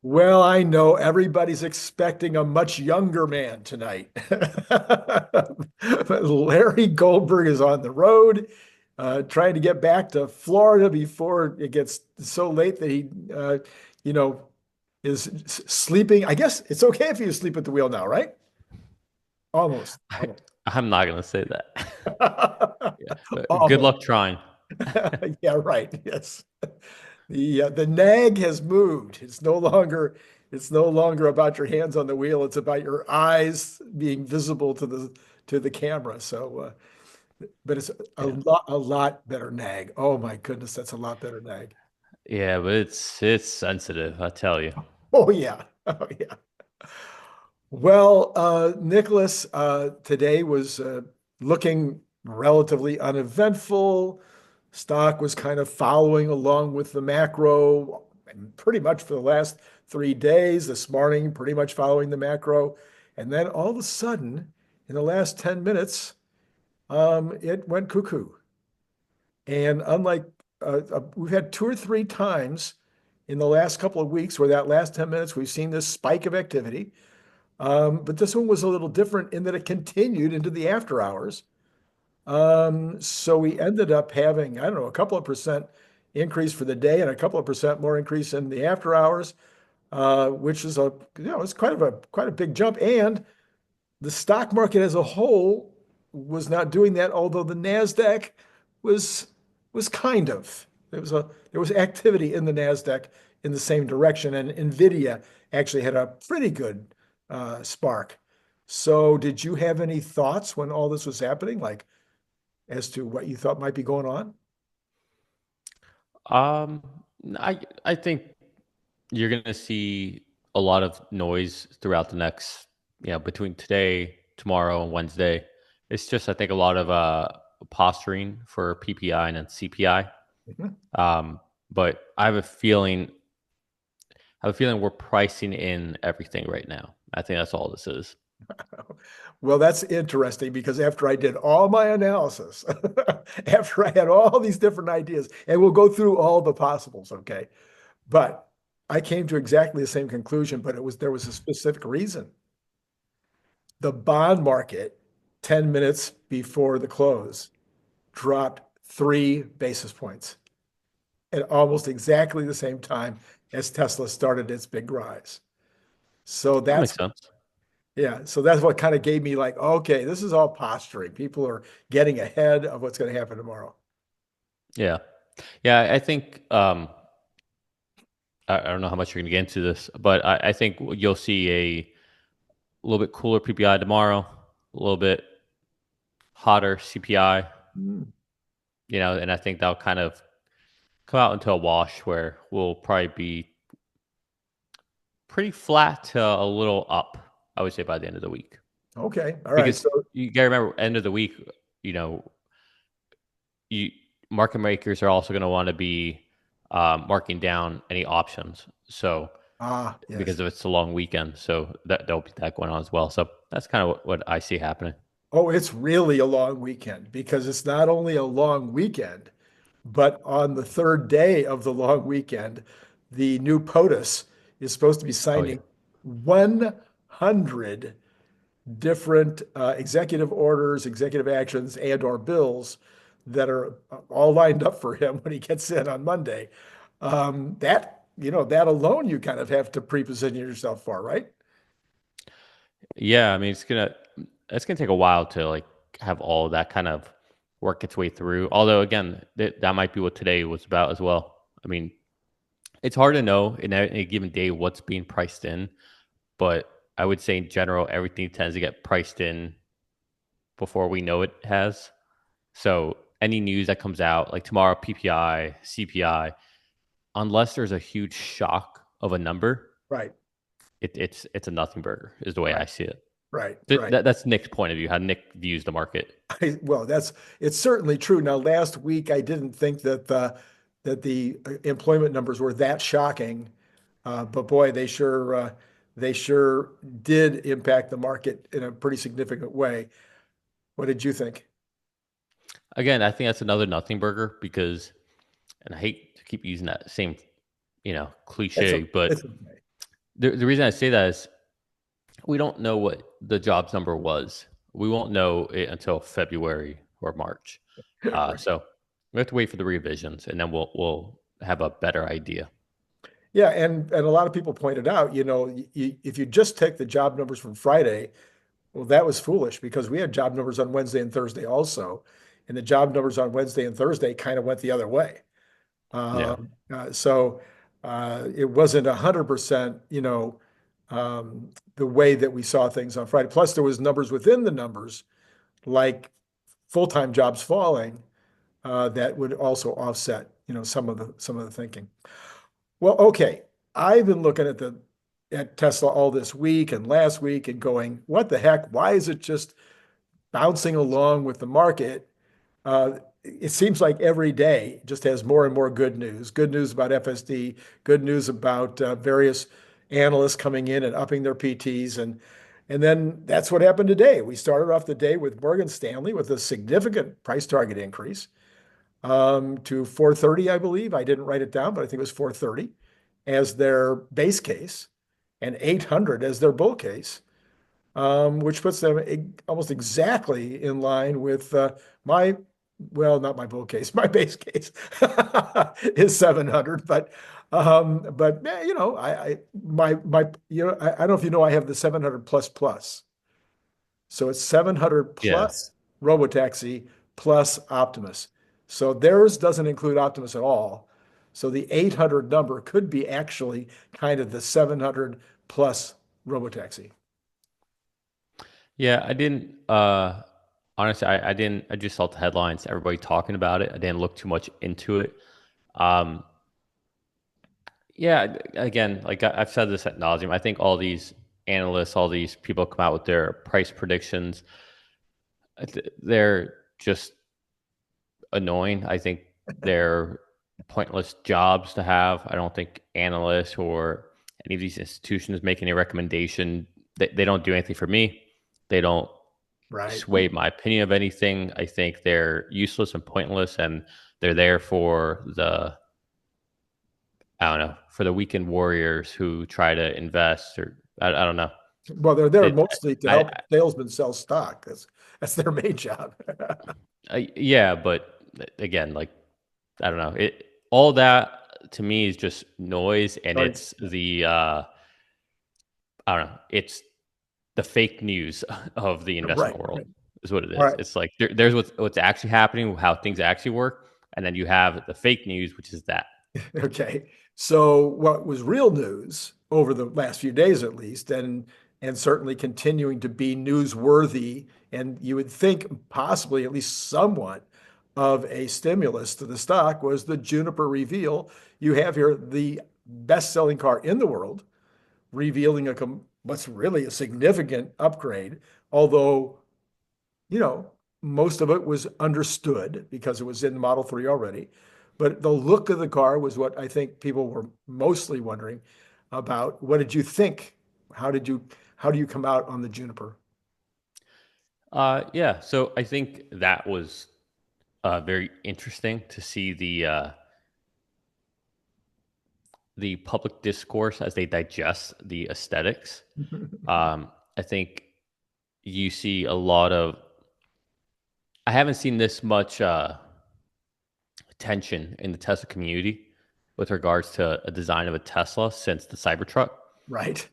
Well, I know everybody's expecting a much younger man tonight. But Larry Goldberg is on the road, trying to get back to Florida before it gets so late that he, you know, sleeping. I guess it's okay if you sleep at the wheel now, right? Almost. Almost. I'm not gonna say that. Yeah. Good Almost. luck trying. Yeah, right. Yes. The nag has moved. It's no longer about your hands on the wheel. It's about your eyes being visible to the camera. So, but it's Yeah. a lot better nag. Oh my goodness, that's a lot better nag. Yeah, but it's sensitive, I tell you. Oh yeah. Oh yeah. Well, Nicholas, today was looking relatively uneventful. Stock was kind of following along with the macro and pretty much for the last 3 days. This morning, pretty much following the macro. And then all of a sudden, in the last 10 minutes, it went cuckoo. And unlike we've had two or three times in the last couple of weeks where that last 10 minutes, we've seen this spike of activity. But this one was a little different in that it continued into the after hours. So we ended up having, I don't know, a couple of percent increase for the day and a couple of percent more increase in the after hours, which is it's quite a big jump. And the stock market as a whole was not doing that, although the Nasdaq was was kind of. There was activity in the Nasdaq in the same direction, and Nvidia actually had a pretty good spark. So, did you have any thoughts when all this was happening, like as to what you thought might be going on? Um, I think you're gonna see a lot of noise throughout the next, between today, tomorrow, and Wednesday. It's just I think a lot of posturing for PPI and then CPI. Mhm. But I have a feeling we're pricing in everything right now. I think that's all this is. Well, that's interesting because after I did all my analysis, after I had all these different ideas, and we'll go through all the possibles, okay? But I came to exactly the same conclusion, but there was a specific reason. The bond market, 10 minutes before the close, dropped 3 basis points at almost exactly the same time as Tesla started its big rise. So That makes that's sense. Yeah, so that's what kind of gave me like, okay, this is all posturing. People are getting ahead of what's going to happen tomorrow. Yeah, yeah. I think I don't know how much you're going to get into this, but I think you'll see a little bit cooler PPI tomorrow, a little bit hotter CPI, Mm. and I think that'll kind of come out into a wash where we'll probably be pretty flat to a little up, I would say, by the end of the week. Okay, all right. Because So, you got to remember, end of the week, you know, you market makers are also going to want to be marking down any options. So yes. because of it's a long weekend, so there'll be that going on as well. So that's kind of what I see happening. Oh, it's really a long weekend because it's not only a long weekend, but on the third day of the long weekend, the new POTUS is supposed to be Oh yeah, signing 100 different executive orders, executive actions, and or bills that are all lined up for him when he gets in on Monday. That alone you kind of have to pre-position yourself for, right? yeah. I mean, it's gonna take a while to like have all of that kind of work its way through. Although again, that might be what today was about as well. I mean, it's hard to know in a given day what's being priced in, but I would say in general, everything tends to get priced in before we know it has. So any news that comes out, like tomorrow, PPI, CPI, unless there's a huge shock of a number, Right, it's a nothing burger, is the way I right, see it. right, right. That's Nick's point of view, how Nick views the market. Well, it's certainly true. Now, last week I didn't think that the employment numbers were that shocking, but boy, they sure did impact the market in a pretty significant way. What did you think? Again, I think that's another nothing burger and I hate to keep using that same, That's cliche, but it's okay. the reason I say that is we don't know what the jobs number was. We won't know it until February or March. Right. So we have to wait for the revisions, and then we'll have a better idea. Yeah, and a lot of people pointed out, if you just take the job numbers from Friday, well, that was foolish because we had job numbers on Wednesday and Thursday also, and the job numbers on Wednesday and Thursday kind of went the other way. Yeah. So it wasn't 100%, the way that we saw things on Friday. Plus, there was numbers within the numbers, like full-time jobs falling, that would also offset, some of the thinking. Well, okay. I've been looking at Tesla all this week and last week and going, what the heck? Why is it just bouncing along with the market? It seems like every day just has more and more good news. Good news about FSD, good news about various analysts coming in and upping their PTs, and then that's what happened today. We started off the day with Morgan Stanley with a significant price target increase to 430, I believe. I didn't write it down, but I think it was 430 as their base case and 800 as their bull case, which puts them almost exactly in line with my, well, not my bull case, my base case is 700, but I don't know if you know, I have the 700 plus plus. So it's 700 Yeah. plus Robotaxi plus Optimus. So theirs doesn't include Optimus at all. So the 800 number could be actually kind of the 700 plus Robotaxi. Yeah, I didn't honestly I didn't I just saw the headlines, everybody talking about it. I didn't look too much into it. Um yeah, again, like I've said this at nauseum. I think all these analysts, all these people come out with their price predictions. They're just annoying. I think they're pointless jobs to have. I don't think analysts or any of these institutions make any recommendation. They don't do anything for me. They don't Right. sway my opinion of anything. I think they're useless and pointless, and they're there for the I don't know for the weekend warriors who try to invest or I don't know. Well, they're there It, mostly to help I, salesmen sell stock. That's their main job. yeah, but again, like I don't know. It all that to me is just noise, and Right. it's the I don't know. It's the fake news of the Right. investment world Right. is what it All is. right. It's like there's what's actually happening, how things actually work, and then you have the fake news, which is that. Okay. So what was real news over the last few days at least, and certainly continuing to be newsworthy, and you would think possibly at least somewhat of a stimulus to the stock was the Juniper reveal. You have here the best-selling car in the world, revealing what's really a significant upgrade, although most of it was understood because it was in Model 3 already. But the look of the car was what I think people were mostly wondering about. What did you think? How do you come out on the Juniper? Yeah. So I think that was very interesting to see the public discourse as they digest the aesthetics. I think you see a lot of. I haven't seen this much tension in the Tesla community with regards to a design of a Tesla since the Cybertruck. Right.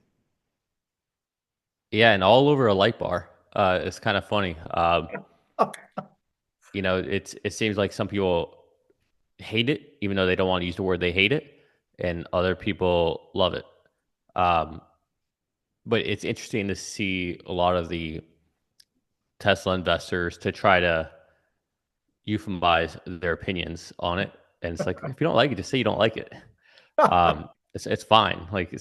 Yeah, and all over a light bar. It's kind of funny. It seems like some people hate it, even though they don't want to use the word they hate it, and other people love it. Um, but it's interesting to see a lot of the Tesla investors to try to euphemize their opinions on it. And it's like, if you don't like it, just say you don't like it. It's fine. Like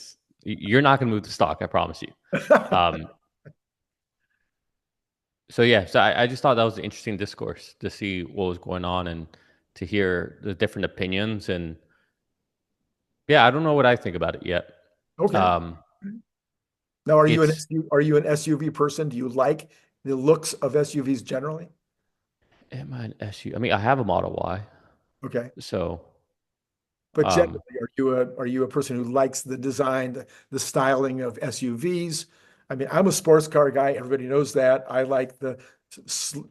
you're not going to move the stock. I promise you. Um, so yeah, so I just thought that was an interesting discourse to see what was going on and to hear the different opinions. And yeah, I don't know what I think about it yet. Okay. Um, Now, it's are you an SUV person? Do you like the looks of SUVs generally? am I an SU? I mean, I have a Model Y, Okay. so But generally, Um, are you a person who likes the design, the styling of SUVs? I mean, I'm a sports car guy. Everybody knows that. I like the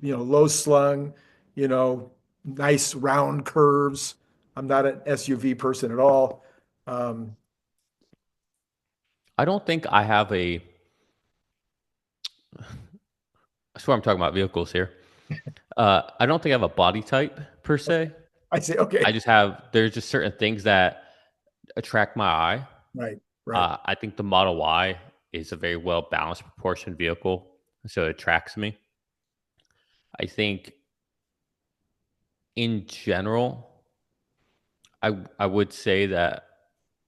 low slung, you know, nice round curves. I'm not an SUV person at all. Um, I don't think I have a. I swear I'm talking about vehicles here. I don't think I have a body type per se. I say, okay, I just have. There's just certain things that attract my eye. right, right. I think the Model Y is a very well balanced, proportioned vehicle, so it attracts me. I think in general, I would say that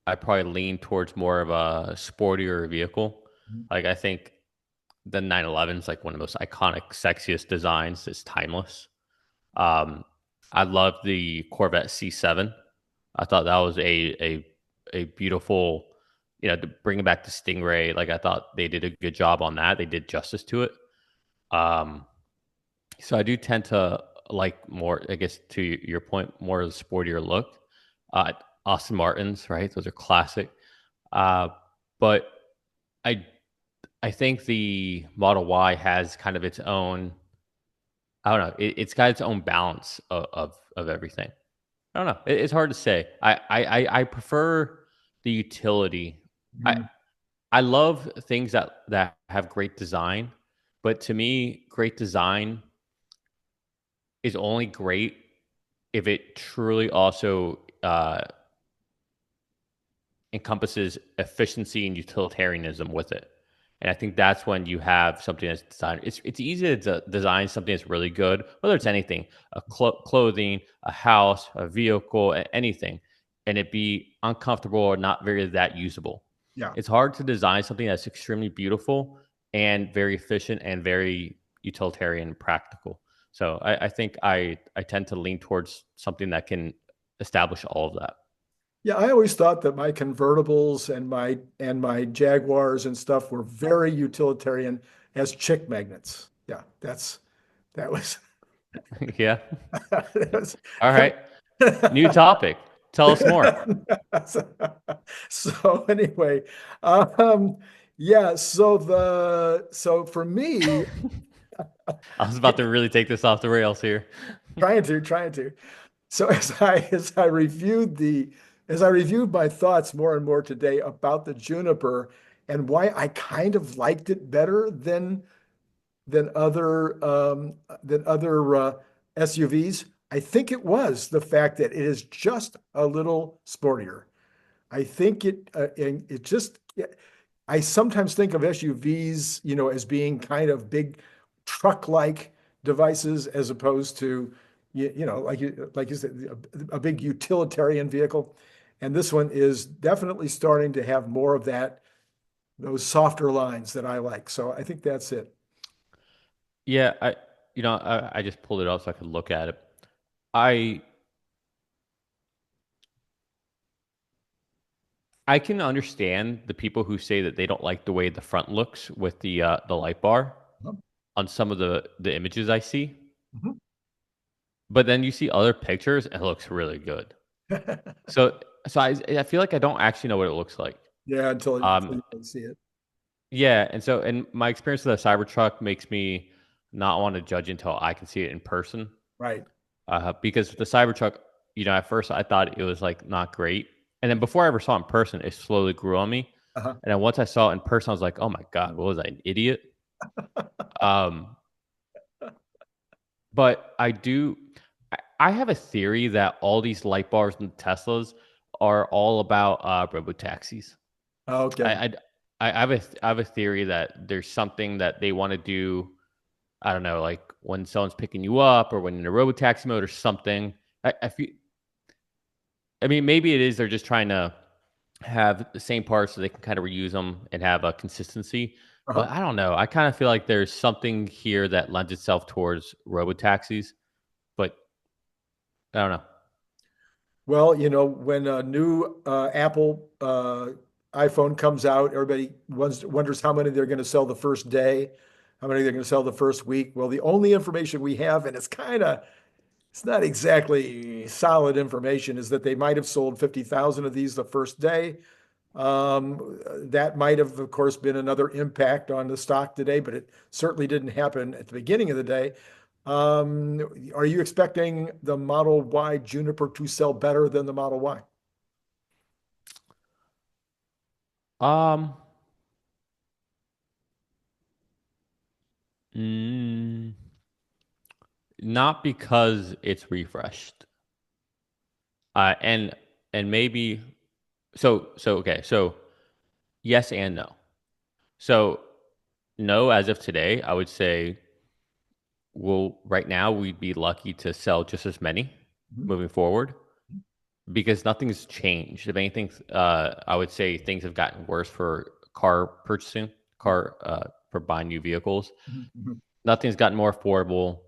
I probably lean towards more of a sportier vehicle. Like I think the 911 is like one of the most iconic, sexiest designs. It's timeless. Um, I love the Corvette C7. I thought that was a beautiful, bringing back the Stingray. Like I thought they did a good job on that. They did justice to it. Um, so I do tend to like more, I guess, to your point, more of the sportier look. Uh, Austin Martins, right? Those are classic. Uh, but I I think the Model Y has kind of its own. I don't know. It's got its own balance of everything. I don't know. It's hard to say. I prefer the utility. I Mhm. I love things that have great design, but to me, great design is only great if it truly also encompasses efficiency and utilitarianism with it. And I think that's when you have something that's designed. It's easy to design something that's really good, whether it's anything, clothing, a house, a vehicle, anything, and it be uncomfortable or not very that usable. Yeah. It's hard to design something that's extremely beautiful and very efficient and very utilitarian and practical. So I think I tend to lean towards something that can establish all of that. Yeah, I always thought that my convertibles and my Jaguars and stuff were very utilitarian as chick magnets. Yeah, that was, Yeah. that was All right. New topic. Tell us more. so anyway, um, yeah, so for me, I was about to really take this off the rails here. trying to. So as I reviewed my thoughts more and more today about the Juniper and why I kind of liked it better than other SUVs, I think it was the fact that it is just a little sportier. I think it just I sometimes think of SUVs, as being kind of big truck-like devices as opposed to, like you said, a big utilitarian vehicle. And this one is definitely starting to have more of those softer lines that I like. So I think that's it. Yeah, I just pulled it up so I could look at it. I I can understand the people who say that they don't like the way the front looks with the light bar on some of the images I see. Mhm. But then you see other pictures and it looks really good. So I feel like I don't actually know what it looks like. Yeah, until Um, you can see it. Yeah, and my experience with the Cybertruck makes me not want to judge until I can see it in person. Right. Because the Cybertruck, at first I thought it was like not great, and then before I ever saw it in person, it slowly grew on me. Uh-huh. And then once I saw it in person, I was like, oh my god, what was I, an idiot? Um, but I have a theory that all these light bars and Teslas are all about robo taxis. Okay. I, I have a theory that there's something that they want to do. I don't know, like when someone's picking you up or when in a robo taxi mode or something. I feel. I mean, maybe it is they're just trying to have the same parts so they can kind of reuse them and have a consistency. Uh-huh. But I don't know. I kind of feel like there's something here that lends itself towards robo taxis. But I don't know. Well, when a new Apple iPhone comes out, everybody wonders how many they're going to sell the first day, how many they're going to sell the first week. Well, the only information we have, and it's kind of it's not exactly solid information, is that they might have sold 50,000 of these the first day. That might have, of course, been another impact on the stock today, but it certainly didn't happen at the beginning of the day. Are you expecting the Model Y Juniper to sell better than the Model Y? Um, mm, Not because it's refreshed. And maybe okay. So yes and no. So no, as of today, I would say, well, right now we'd be lucky to sell just as many Mhm. moving forward because nothing's changed. If anything, I would say things have gotten worse for car purchasing, car for buying new vehicles. Mhm. Mhm. Nothing's gotten more affordable.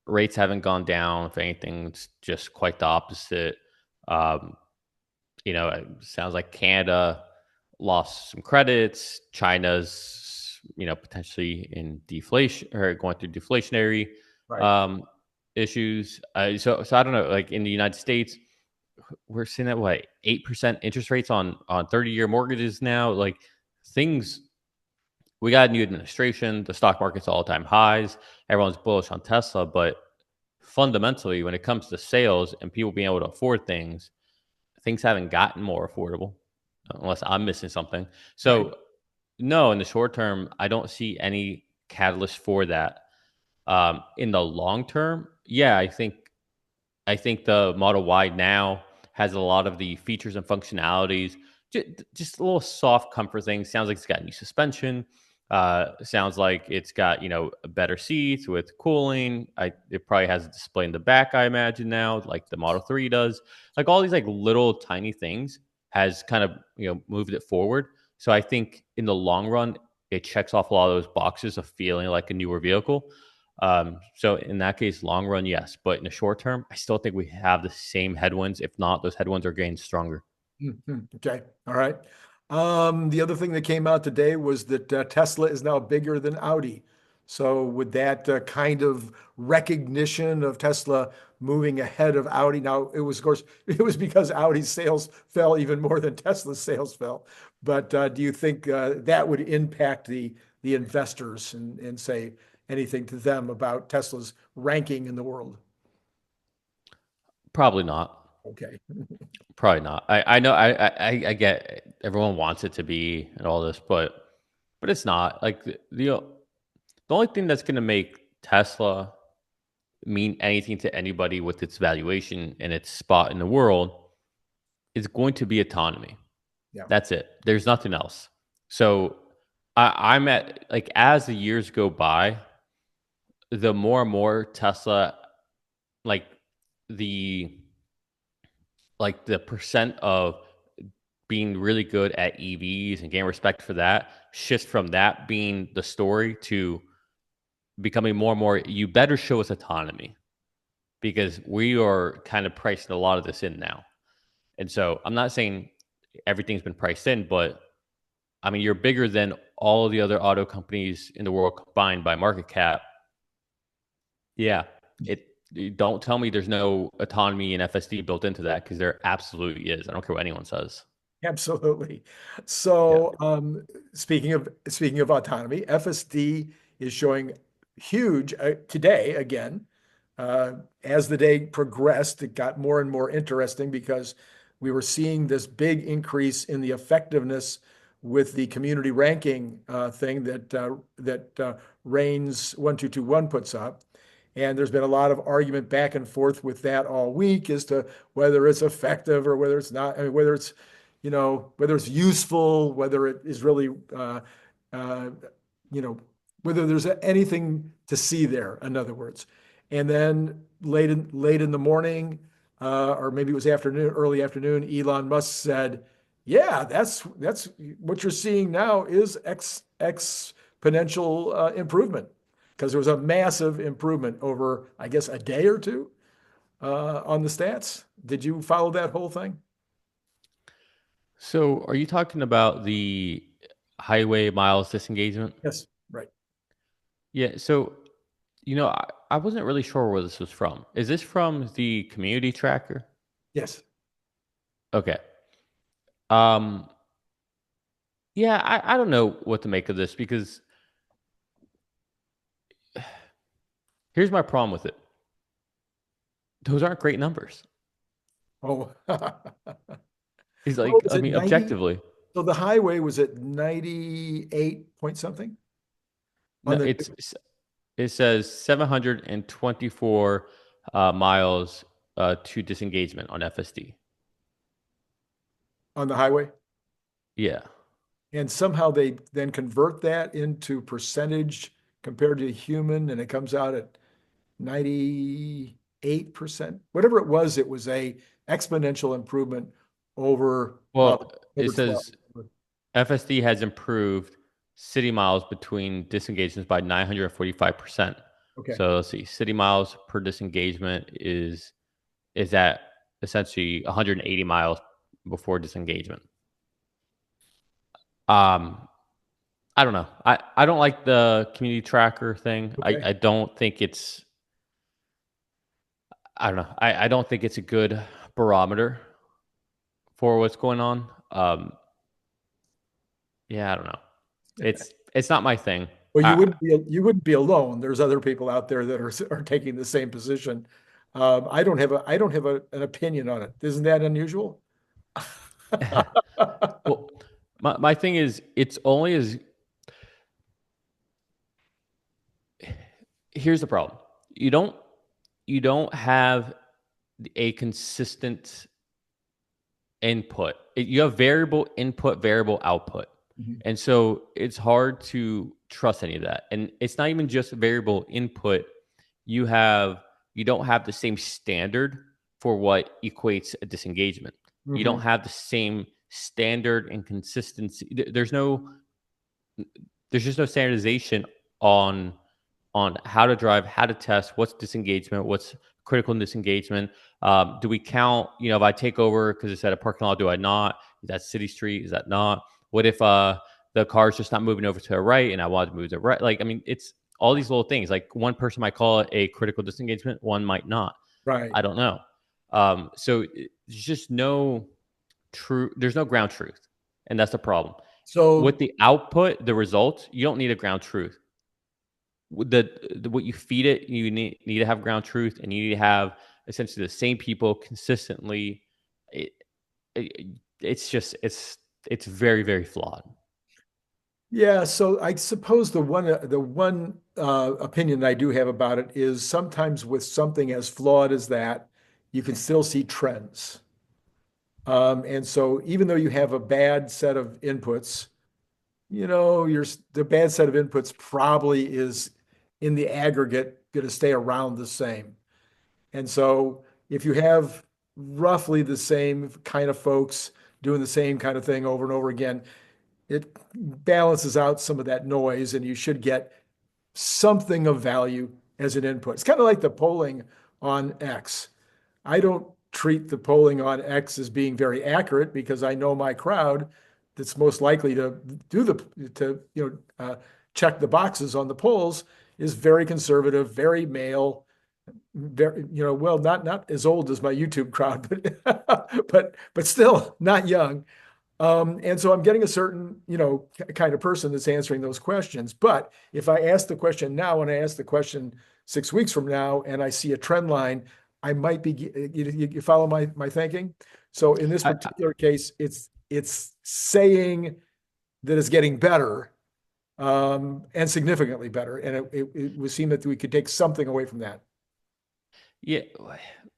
Rates haven't gone down. If anything, it's just quite the opposite. Um, it sounds like Canada lost some credits. China's, potentially in deflation or going through deflationary Right. um, issues. So I don't know. Like in the United States, we're seeing that what 8% interest rates on 30-year mortgages now. Like things, we got a new administration. The stock market's all time highs. Everyone's bullish on Tesla, but fundamentally, when it comes to sales and people being able to afford things haven't gotten more affordable, unless I'm missing something. Right. So, no, in the short term, I don't see any catalyst for that. In the long term, yeah, I think the Model Y now has a lot of the features and functionalities, just a little soft comfort things. Sounds like it's got new suspension. Sounds like it's got better seats with cooling. It probably has a display in the back, I imagine now, like the Model 3 does. Like all these like little tiny things has kind of moved it forward. So I think in the long run, it checks off a lot of those boxes of feeling like a newer vehicle. So in that case, long run, yes. But in the short term, I still think we have the same headwinds. If not, those headwinds are getting stronger. Mhm. Okay. All right. The other thing that came out today was that Tesla is now bigger than Audi. So with that kind of recognition of Tesla moving ahead of Audi, now it was, of course, it was because Audi's sales fell even more than Tesla's sales fell. But do you think that would impact the investors and say anything to them about Tesla's ranking in the world? Probably not. Okay. Probably not. I know. I get everyone wants it to be and all this, but it's not. Like the only thing that's going to make Tesla mean anything to anybody with its valuation and its spot in the world is going to be autonomy. Yeah. That's it. There's nothing else. So I'm at like as the years go by, the more and more Tesla, like the the percent of being really good at EVs and getting respect for that shifts from that being the story to becoming more and more. You better show us autonomy because we are kind of pricing a lot of this in now. And so I'm not saying everything's been priced in, but I mean you're bigger than all of the other auto companies in the world combined by market cap. Yeah, it. Don't tell me there's no autonomy and FSD built into that because there absolutely is. I don't care what anyone says. Absolutely. Yeah. So, speaking of autonomy, FSD is showing huge today again. As the day progressed, it got more and more interesting because we were seeing this big increase in the effectiveness with the community ranking thing that Reigns 1221 puts up. And there's been a lot of argument back and forth with that all week as to whether it's effective or whether it's not, I mean, whether it's useful, whether it is really, uh, you know, whether there's anything to see there, in other words. And then late in the morning, or maybe it was afternoon, early afternoon, Elon Musk said, "Yeah, that's what you're seeing now is exponential improvement." Because there was a massive improvement over, I guess, a day or two on the stats. Did you follow that whole thing? So, are you talking about the highway miles disengagement? Yes, right. Yeah. So, I wasn't really sure where this was from. Is this from the community tracker? Yes. Okay. Um, yeah, I don't know what to make of this because here's my problem with it. Those aren't great numbers. Oh, He's well, like, was I it mean, 90? objectively, So the highway was at 98 point something no, on the it says 724 miles to disengagement on FSD. highway. Yeah. And somehow they then convert that into percentage compared to human, and it comes out at 98%. Whatever it was a exponential improvement over Well, it over 12. says FSD has improved city miles between disengagements by 945%. Okay. So let's see, city miles per disengagement is at essentially 180 miles before disengagement. Um, I don't know. I don't like the community tracker thing. Okay. I don't think it's I don't know. I don't think it's a good barometer for what's going on. Yeah, I don't know. It's not my thing. Well, I, you wouldn't be alone. There's other people out there that are taking the same position. I don't have an opinion on it. Isn't that unusual? well, my thing is it's only as here's the problem. You don't you don't have a consistent input. You have variable input, variable output. Mhm. And so it's hard to trust any of that. And it's not even just variable input. You have you don't have the same standard for what equates a disengagement. You don't Mhm. have the same standard and consistency. There's just no standardization on how to drive, how to test, what's disengagement, what's critical disengagement. Do we count? If I take over because it's at a parking lot, do I not? Is that city street? Is that not? What if the car's just not moving over to the right and I want to move to the right? Like, I mean, it's all these little things. Like one person might call it a critical disengagement, one might not. Right. I don't know. So there's just no true. There's no ground truth, and that's the problem. With So the output, the results, you don't need a ground truth. What you feed it, you need to have ground truth, and you need to have essentially the same people consistently. It, it's just it's very very flawed. yeah, so I suppose the one opinion I do have about it is sometimes with something as flawed as that, you can still see trends. And so even though you have a bad set of inputs, the bad set of inputs probably is in the aggregate going to stay around the same. And so if you have roughly the same kind of folks doing the same kind of thing over and over again, it balances out some of that noise and you should get something of value as an input. It's kind of like the polling on X. I don't treat the polling on X as being very accurate because I know my crowd that's most likely to do check the boxes on the polls is very conservative, very male, very well not as old as my YouTube crowd, but but still not young. And so I'm getting a certain, kind of person that's answering those questions. But if I ask the question now and I ask the question 6 weeks from now and I see a trend line, I might be, you follow my thinking? So in this I, particular case, it's saying that it's getting better, and significantly better. And it would seem that we could take something away from that. yeah,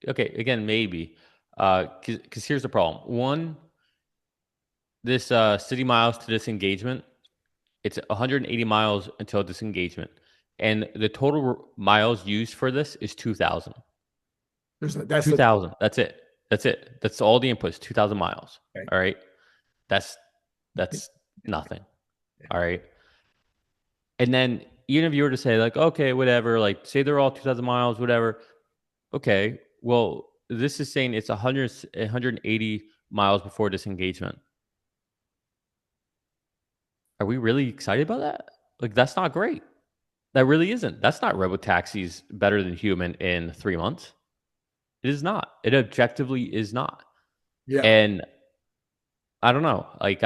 okay. Again, maybe because here's the problem. One, this city miles to disengagement, it's 180 miles until disengagement, and the total miles used for this is 2,000. That's the 2,000. That's it. That's it. That's all the inputs. 2,000 miles. okay. All right. That's that's nothing. All right. And then even if you were to say like, okay, whatever, like say they're all 2,000 miles, whatever. Okay. Well, this is saying it's 180 miles before disengagement. Are we really excited about that? Like that's not great. That really isn't. That's not robotaxis better than human in 3 months. It is not. It objectively is not. Yeah, And I don't know. Like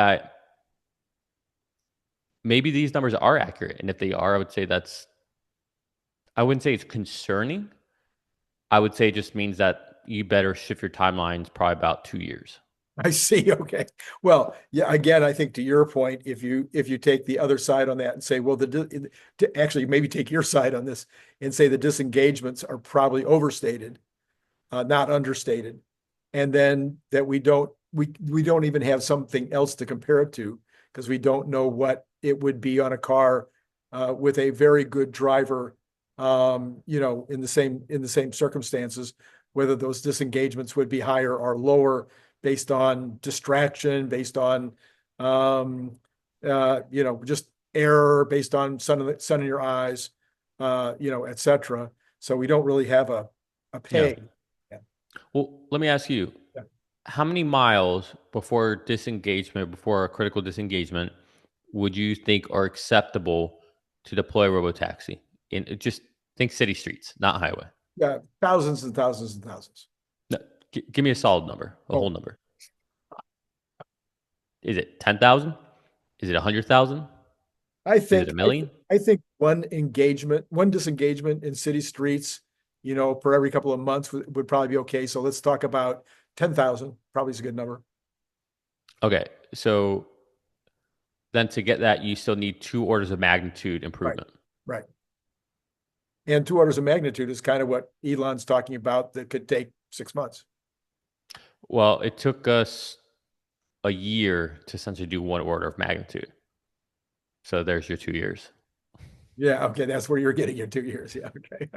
maybe these numbers are accurate, and if they are, I would say I wouldn't say it's concerning. I would say it just means that you better shift your timelines probably about 2 years. I see. Okay. Well, yeah, again, I think to your point, if you take the other side on that and say, well, to actually maybe take your side on this and say the disengagements are probably overstated, not understated, and then that we don't even have something else to compare it to because we don't know what it would be on a car with a very good driver, in the same circumstances, whether those disengagements would be higher or lower based on distraction, based on just error, based on sun in your eyes, etc. So we don't really have a Yeah. peg. Yeah. Well, let me ask you, Yeah. how many miles before disengagement, before a critical disengagement, would you think are acceptable to deploy a robotaxi? Just think city streets, not highway. Yeah, thousands and thousands and thousands. No, give me a solid number, a whole Oh, number. Is it 10,000? Is it 100,000? I Is it think a million? I think one disengagement in city streets, per every couple of months would probably be okay. So let's talk about 10,000. Probably is a good number. Okay, so then to get that, you still need 2 orders of magnitude Right, improvement. right. And 2 orders of magnitude is kind of what Elon's talking about that could take 6 months. Well, it took us a year to essentially do 1 order of magnitude. So there's your 2 years. Yeah, okay, that's where you're getting your 2 years. Yeah, okay.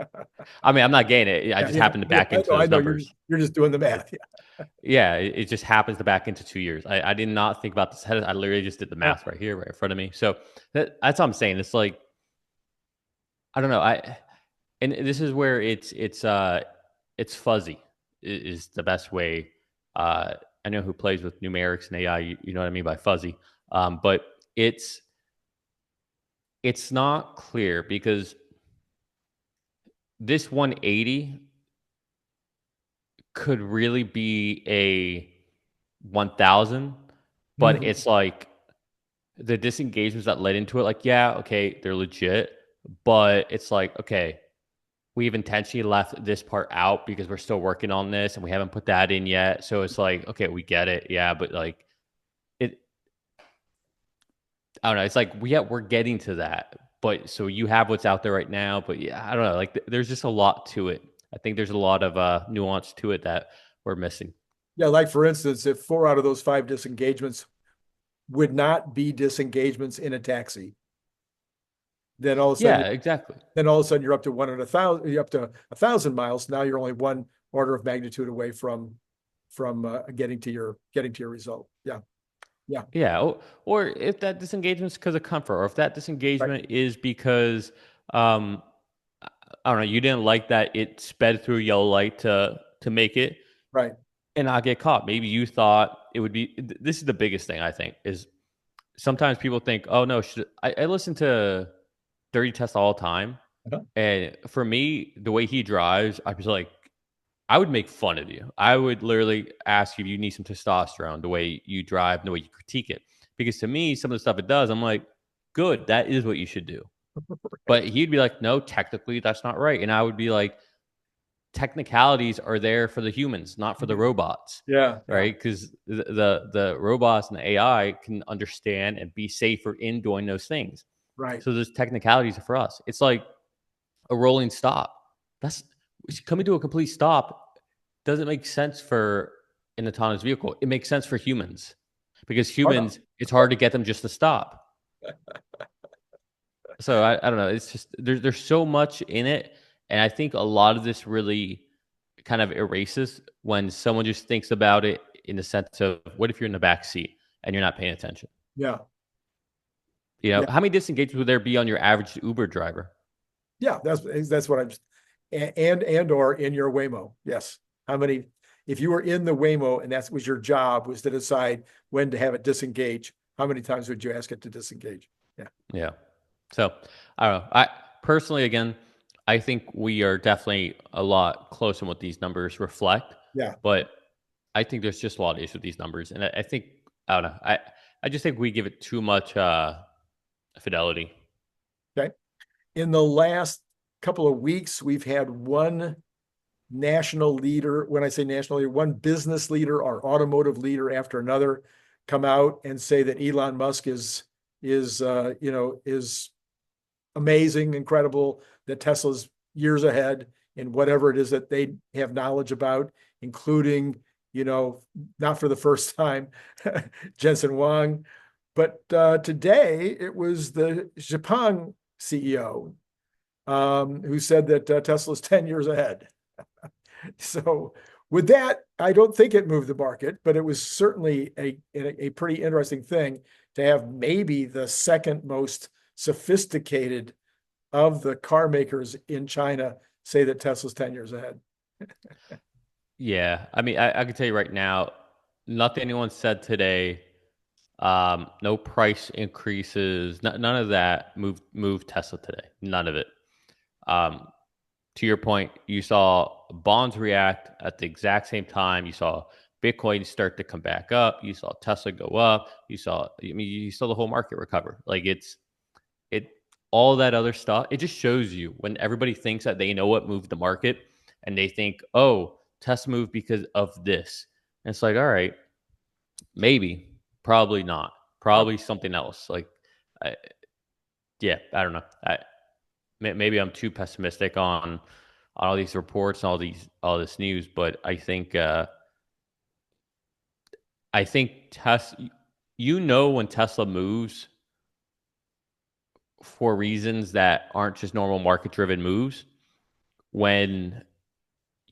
I mean, I'm not getting it. I Yeah, just yeah, happened to yeah. back into I those know numbers. you're just doing the math. Yeah. Yeah, it just happens to back into 2 years. I did not think about this ahead. I literally just did the math right here, right in front of me. So that's what I'm saying. It's like, I don't know. And this is where it's fuzzy is the best way. I know who plays with numerics and AI. You know what I mean by fuzzy. But it's not clear because this 180 could really be a 1,000, but Mhm. it's like the disengagements that led into it, like, yeah, okay, they're legit, but it's like, okay, we've intentionally left this part out because we're still working on this and we haven't put that in yet. So it's like, okay, we get it. Yeah, but like it, I don't know. It's like we're getting to that. But so you have what's out there right now, but yeah, I don't know. Like there's just a lot to it. I think there's a lot of nuance to it that we're missing. Yeah, like for instance, if 4 out of those 5 disengagements would not be disengagements in a taxi, then all of a sudden, Yeah, exactly. you're up to 1 in 1,000. You're up to 1,000 miles. Now you're only 1 order of magnitude away from getting to your result. Yeah, yeah, Yeah, or if that disengagement is because of comfort, or if that right, disengagement is because um, I don't know, you didn't like that it sped through yellow light to make it right. and not get caught. Maybe you thought it would be. This is the biggest thing I think is sometimes people think, oh no, I listen to Dirty Test all the time, Uh-huh. and for me, the way he drives, I was like, I would make fun of you. I would literally ask you if you need some testosterone, the way you drive, the way you critique it. Because to me, some of the stuff it does, I'm like, good, that is what you should do. But he'd be like, no, technically that's not right. And I would be like, technicalities are there for the humans, not for the robots. Yeah, yeah, Right. Because the robots and the AI can understand and be safer in doing those things. right. So those technicalities are for us. It's like a rolling stop. That's coming to a complete stop doesn't make sense for an autonomous vehicle. It makes sense for humans because Oh, no. humans, it's hard to get them just to stop. So I don't know. It's just there's so much in it, and I think a lot of this really kind of erases when someone just thinks about it in the sense of what if you're in the back seat and you're not paying attention? Yeah, You know, yeah, how many disengagements would there be on your average Uber driver? yeah. That's what I'm. And or in your Waymo. Yes. How many? If you were in the Waymo and that was your job was to decide when to have it disengage, how many times would you ask it to disengage? Yeah. Yeah. So I don't know. I personally, again, I think we are definitely a lot closer than what these numbers reflect. Yeah. But I think there's just a lot of issues with these numbers, and I think I don't know. I just think we give it too much fidelity. Okay. In the last couple of weeks, we've had one national leader, when I say national leader, one business leader or automotive leader after another come out and say that Elon Musk is amazing, incredible, that Tesla's years ahead in whatever it is that they have knowledge about, including, not for the first time, Jensen Huang. But today it was the 𝐓𝐿 CEO who said that Tesla's 10 years ahead. So with that, I don't think it moved the market, but it was certainly a pretty interesting thing to have maybe the second most sophisticated of the car makers in China say that Tesla's 10 years ahead. Yeah, I mean, I can tell you right now, nothing anyone said today. No price increases, none of that moved Tesla today. None of it. Um, to your point, you saw bonds react at the exact same time. You saw Bitcoin start to come back up. You saw Tesla go up. You saw the whole market recover. Like it all that other stuff. It just shows you when everybody thinks that they know what moved the market, and they think, oh, Tesla moved because of this. And it's like, all right, maybe, probably not, probably something else. Like, I, yeah, I don't know. Maybe I'm too pessimistic on all these reports and all this news, but I think Tesla, when Tesla moves for reasons that aren't just normal market driven moves, when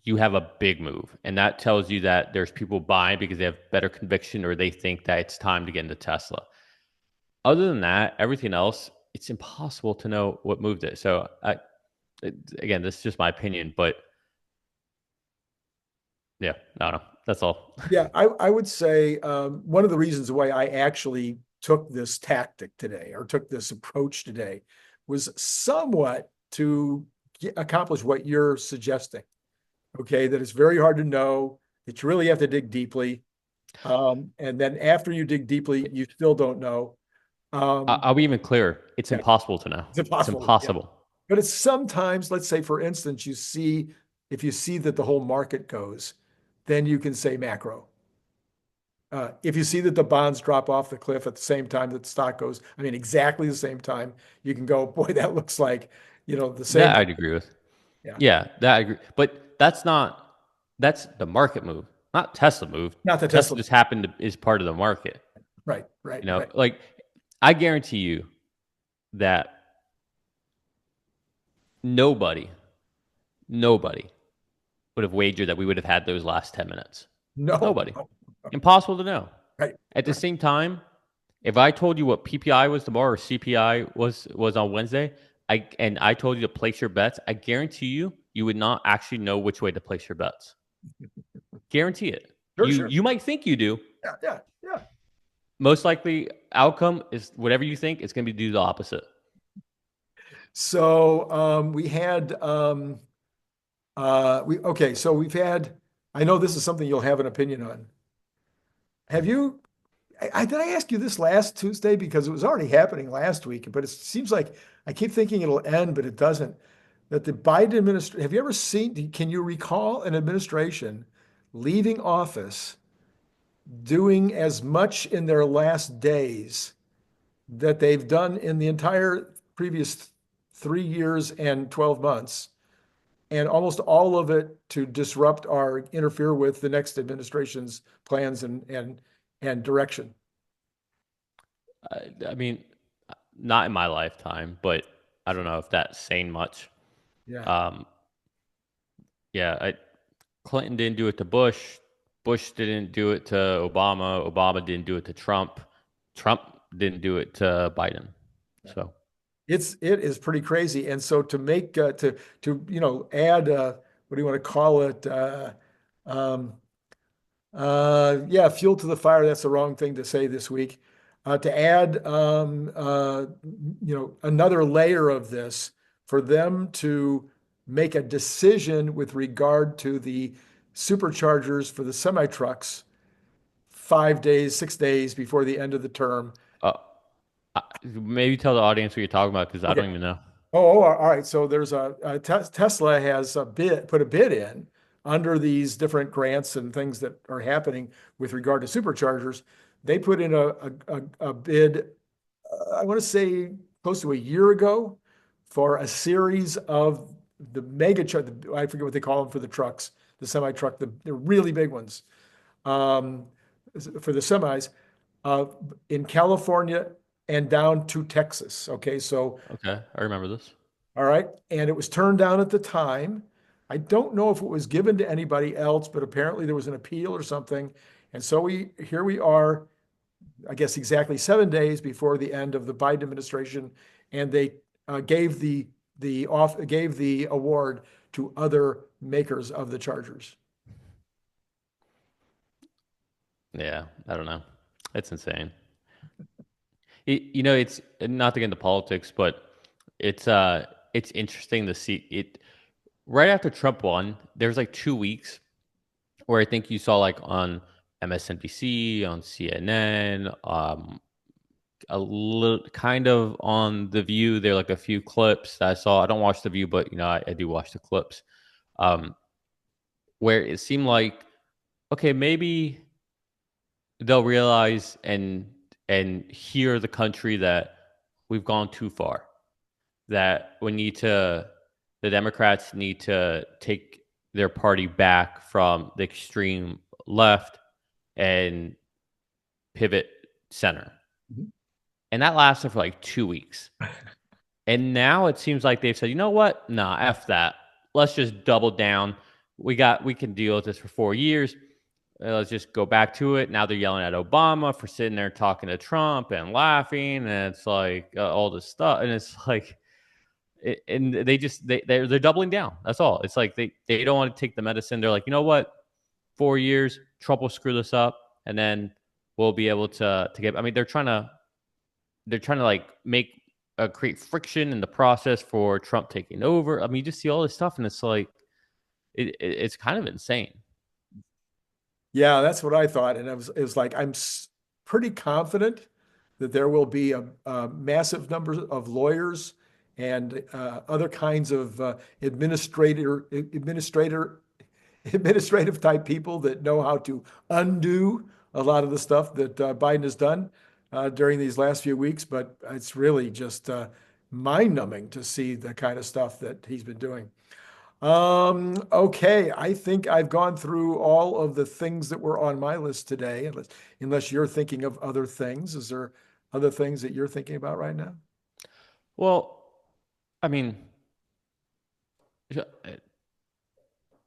you have a big move, and that tells you that there's people buying because they have better conviction or they think that it's time to get into Tesla. Other than that, everything else, it's impossible to know what moved it. So again, this is just my opinion, but yeah, I don't know. That's all. Yeah, I would say one of the reasons why I actually took this tactic today or took this approach today was somewhat to accomplish what you're suggesting. Okay, that it's very hard to know, that you really have to dig deeply. And then after you dig deeply, you still don't know. I'll be even clearer. It's Yeah, impossible to know. it's It's impossible. Yeah. impossible. But it's sometimes, let's say, for instance, if you see that the whole market goes, then you can say macro. If you see that the bonds drop off the cliff at the same time that the stock goes, I mean, exactly the same time, you can go, boy, that looks like, the same. That I'd agree with. Yeah. Yeah, that I agree. But that's the market move, not Tesla move. Not the Tesla Tesla. just happened to is part of the market. Right, right. Like I guarantee you that nobody would have wagered that we would have had those last 10 minutes. No. Nobody. Impossible to know. Right. At the same time, if I told you what PPI was tomorrow or CPI was on Wednesday, I told you to place your bets, I guarantee you would not actually know which way to place your bets. Guarantee it. Sure. You might think you do. Yeah. Most likely outcome is whatever you think, it's going to be do the opposite. So we had so we've had, I know this is something you'll have an opinion on. Have you, did I ask you this last Tuesday? Because it was already happening last week, but it seems like I keep thinking it'll end, but it doesn't. That the Biden administration, have you ever seen, can you recall an administration leaving office doing as much in their last days that they've done in the entire previous 3 years and 12 months, and almost all of it to disrupt or interfere with the next administration's plans and direction? I mean, not in my lifetime, but I don't know if that's saying much. Yeah. Clinton didn't do it to Bush. Bush didn't do it to Obama. Obama didn't do it to Trump. Trump didn't do it to Biden. So it is pretty crazy. And so to make to add what do you want to call it? Fuel to the fire. That's the wrong thing to say this week. To add another layer of this for them to make a decision with regard to the superchargers for the semi trucks 5 days, 6 days before the end of the term. Uh, maybe tell the audience what you're talking about because I Okay. don't even know. All right. So there's Tesla has put a bid in under these different grants and things that are happening with regard to superchargers. They put in a bid, I want to say close to a year ago, for a series of the mega truck. I forget what they call them for the trucks, the semi truck, the really big ones, um, for the semis, uh, in California and down to Texas. Okay, so Okay, I remember this. all right. And it was turned down at the time. I don't know if it was given to anybody else, but apparently there was an appeal or something. And so here we are, I guess exactly 7 days before the end of the Biden administration, and they gave gave the award to other makers of the chargers. Yeah, I don't know. It's insane. You know, it's not to get into politics, but it's interesting to see it right after Trump won. There's like 2 weeks where I think you saw like on MSNBC, on CNN, a little kind of on The View. There are like a few clips that I saw. I don't watch The View, but you know, I do watch the clips. Um, where it seemed like okay, maybe they'll realize and hear the country that we've gone too far. That the Democrats need to take their party back from the extreme left and pivot center. Mhm. And that lasted for like 2 weeks. And now it seems like they've said, you know what? Nah, F that. Let's just double down. We can deal with this for 4 years. Let's just go back to it. Now they're yelling at Obama for sitting there talking to Trump and laughing, and it's like all this stuff, and it's like, and they're doubling down. That's all. It's like they don't want to take the medicine. They're like, you know what? 4 years, Trump will screw this up, and then we'll be able to get. I mean, they're trying to like make create friction in the process for Trump taking over. I mean, you just see all this stuff, and it's like it's kind of insane. Yeah, that's what I thought. And it was like, pretty confident that there will be a massive number of lawyers and other kinds of administrative type people that know how to undo a lot of the stuff that Biden has done during these last few weeks. But it's really just mind-numbing to see the kind of stuff that he's been doing. Okay, I think I've gone through all of the things that were on my list today, unless you're thinking of other things. Is there other things that you're thinking about right now? Well, I mean,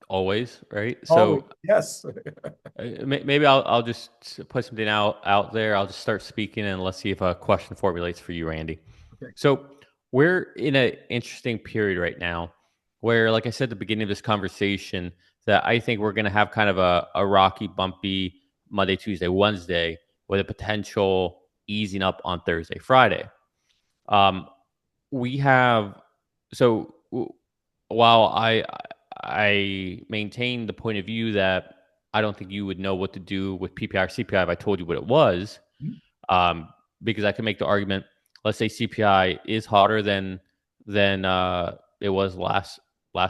always, right? Always, So yes. maybe I'll just put something out there. I'll just start speaking and let's see if a question formulates for you, Randy. Okay. So we're in an interesting period right now where, like I said at the beginning of this conversation, that I think we're going to have kind of a rocky, bumpy Monday, Tuesday, Wednesday with a potential easing up on Thursday, Friday. Um, we have so while I maintain the point of view that I don't think you would know what to do with PPI or CPI if I told you what it was, Mhm. because I can make the argument. Let's say CPI is hotter than it was last